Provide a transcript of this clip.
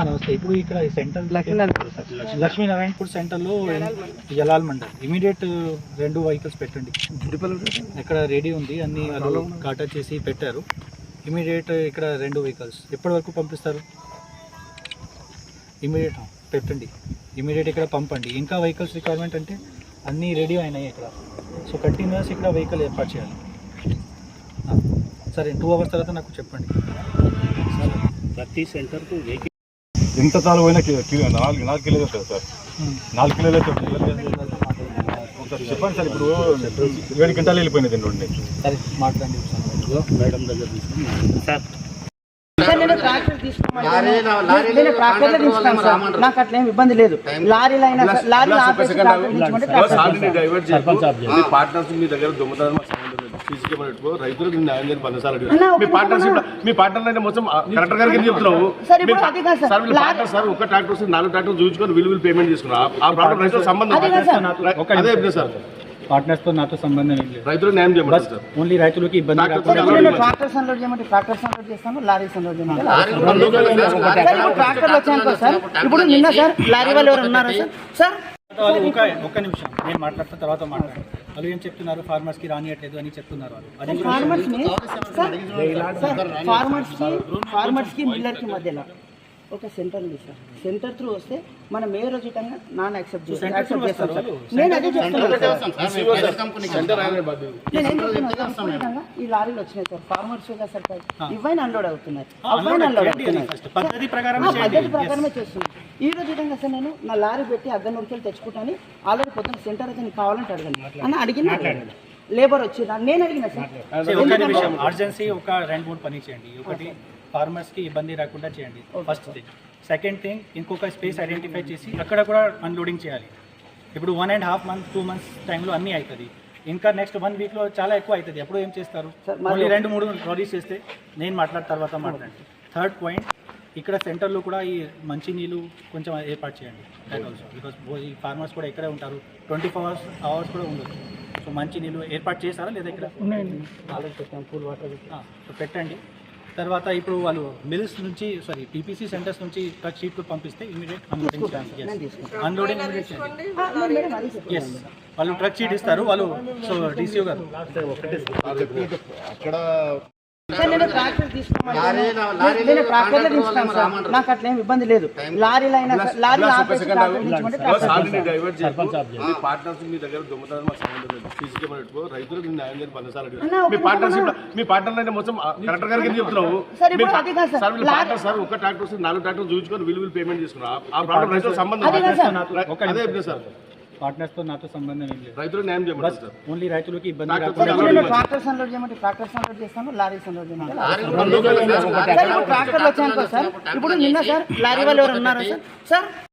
నమస్తే. ఇప్పుడు ఇక్కడ సెంటర్ లక్ష్మీనారాయణపూర్ సెంటర్లో జలాల్ మండల్ ఇమీడియట్ 2 వెహికల్స్ పెట్టండి. ఇక్కడ రెడీ ఉంది, అన్ని వాళ్ళు కాటా చేసి పెట్టారు. ఇమీడియట్ ఇక్కడ 2 వెహికల్స్ ఎప్పటి వరకు పంపిస్తారు? ఇమీడియట్ పెట్టండి, ఇమీడియట్ ఇక్కడ పంపండి. ఇంకా వెహికల్స్ రిక్వైర్మెంట్ అంటే అన్నీ రెడీ అయినాయి ఇక్కడ. సో కంటిన్యూస్ ఇక్కడ వెహికల్ ఏర్పాటు చేయాలి. సరే 2 అవర్స్ తర్వాత నాకు చెప్పండి. ప్రతి సెంటర్కు వెహికల్ ఎంత తాలు పోయినా 4 కిలోలు వస్తుంది సార్. 4 కిలోలు చెప్పండి సార్. ఇప్పుడు 7 గంటలు వెళ్ళిపోయినది రెండు. సరే మాట్లాడండి మేడం దగ్గర తీసుకుని సార్. నేను ట్రాక్టర్ తీసుకున్నాను సార్, నాకు అట్లా ఏం ఇబ్బంది లేదు. లారీలు అయినా లారీ పార్ట్నర్స్ మీ దగ్గర దొంగతనం రైతులకు న్యాయం చేయని పని సార్. మీ పార్ట్నర్ అయితే మొత్తం కలెక్టర్ గారికి చెప్తున్నావు సార్. ఒక ట్రాక్టర్ 4 ట్రాక్టర్ చూపించుకొని వీళ్ళు పేమెంట్ చేసుకున్నారు. ఆ ప్రాబ్లం రైతులకు సంబంధం అదే చెప్తే సార్. పార్ట్నర్స్తో నాతో సంబంధం ఏం లేదు. రైతులకు న్యాయం చేయమని సార్. ఓన్లీ రైతులకి ఇబ్బంది. ట్రాక్టర్స్ అన్లోడ్ చేయమంటే ట్రాక్టర్స్ అన్లోడ్ చేస్తాను, లారీస్ అన్లోడ్ చేయమంటే ట్రాక్టర్లు వచ్చాను సార్. ఇప్పుడు నిన్న సార్ లారీ వాళ్ళు ఎవరు ఉన్నారు సార్? ఒక్క నిమిషం నేను మాట్లాడుతున్న తర్వాత మాట్లాడారు. వాళ్ళు ఏం చెప్తున్నారు? ఫార్మర్స్కి రానియట్లేదు అని చెప్తున్నారు వాళ్ళు. ఫార్మర్స్కి మిల్లర్కి మధ్యలో ఒక సెంటర్ ఉంది సార్. సెంటర్ త్రూ వస్తే మన మేయర్ ఉచితంగా నాన్ యాక్సెప్ట్ చేస్తాం సార్. నేను అదే చెప్తున్నాను. ఈ లారీలు వచ్చినాయి సార్, ఫార్మర్స్ సార్ ఇవన్నీ అన్లోడ్ అవుతున్నాయి, అవన్నీ అన్లోడ్ అవుతున్నాయి. పద్ధతి ప్రకారమే చేస్తున్నాను. ఈ రోజు విధంగా సార్ నేను నా లారీ పెట్టి అద్దనూరుకి తెచ్చుకుంటాను. ఆల్రెడీ పొద్దున్న సెంటర్ అయితే నీకు కావాలంటే అడగండి అని అడిగిన లేబర్ వచ్చి నేను అడిగిన సార్. అర్జెన్సీ ఒక 2-3 పని చేయండి. ఒకటి ఫార్మర్స్కి ఇబ్బంది రాకుండా చేయండి, ఫస్ట్ థింగ్. సెకండ్ థింగ్, ఇంకొక స్పేస్ ఐడెంటిఫై చేసి అక్కడ కూడా అన్లోడింగ్ చేయాలి. ఇప్పుడు 1.5 months 2 months టైంలో అన్నీ అవుతుంది. ఇంకా నెక్స్ట్ 1 weekలో చాలా ఎక్కువ అవుతుంది. అప్పుడు ఏం చేస్తారు? మళ్ళీ 2-3 లారీస్ చేస్తే నేను మాట్లాడిన తర్వాత మాట్లాడండి. థర్డ్ పాయింట్, ఇక్కడ సెంటర్లో కూడా ఈ మంచినీళ్ళు కొంచెం ఏర్పాటు చేయండి. దట్ ఆల్సో బికాస్ ఈ ఫార్మర్స్ కూడా ఇక్కడే ఉంటారు, 24 hours కూడా ఉండొచ్చు. సో మంచినీళ్ళు ఏర్పాటు చేస్తారా లేదా? ఇక్కడ ఉన్నాయండి, ఆల్రెడీ పెట్టాం, కూల్ వాటర్ పెట్టండి. తర్వాత ఇప్పుడు వాళ్ళు మిల్స్ నుంచి టీపీసీ సెంటర్స్ నుంచి ట్రక్ షీట్లు పంపిస్తే ఇమీడియట్ అన్లోడింగ్ ఇమీడియట్ చేయండి. ఎస్, వాళ్ళు ట్రక్ షీట్ ఇస్తారు వాళ్ళు. సో డీసీఓ గారు అక్కడ నేను ట్రాక్టర్ తీసుకున్నాను సార్, నాకు అట్లా ఏం ఇబ్బంది లేదు. లారీలు అయినా లారీ పార్ట్నర్స్ మీ దగ్గర దొంగతనం రైతులకు న్యాయం చేయని పని సార్. మీ పార్ట్నర్ అయితే మొత్తం కలెక్టర్ గారికి చెప్తున్నావు సార్. ఒక ట్రాక్టర్ 4 ట్రాక్టర్ చూపించుకొని వీళ్ళు పేమెంట్ చేసుకున్నారు. ఆ ప్రాబ్లం రైతులకు సంబంధం అదే చెప్తే సార్. పార్ట్నర్స్తో నాతో సంబంధం ఏం లేదు. రైతులకు న్యాయం చేయమని సార్. ఓన్లీ రైతులకి ఇబ్బంది. ట్రాక్టర్స్ అన్లోడ్ చేయమంటే ట్రాక్టర్స్ అన్లోడ్ చేస్తాను, లారీస్ అన్లోడ్ చేయమంటే ట్రాక్టర్లు వచ్చాను సార్. ఇప్పుడు నిన్న సార్ లారీ వాళ్ళు ఎవరు ఉన్నారు సార్?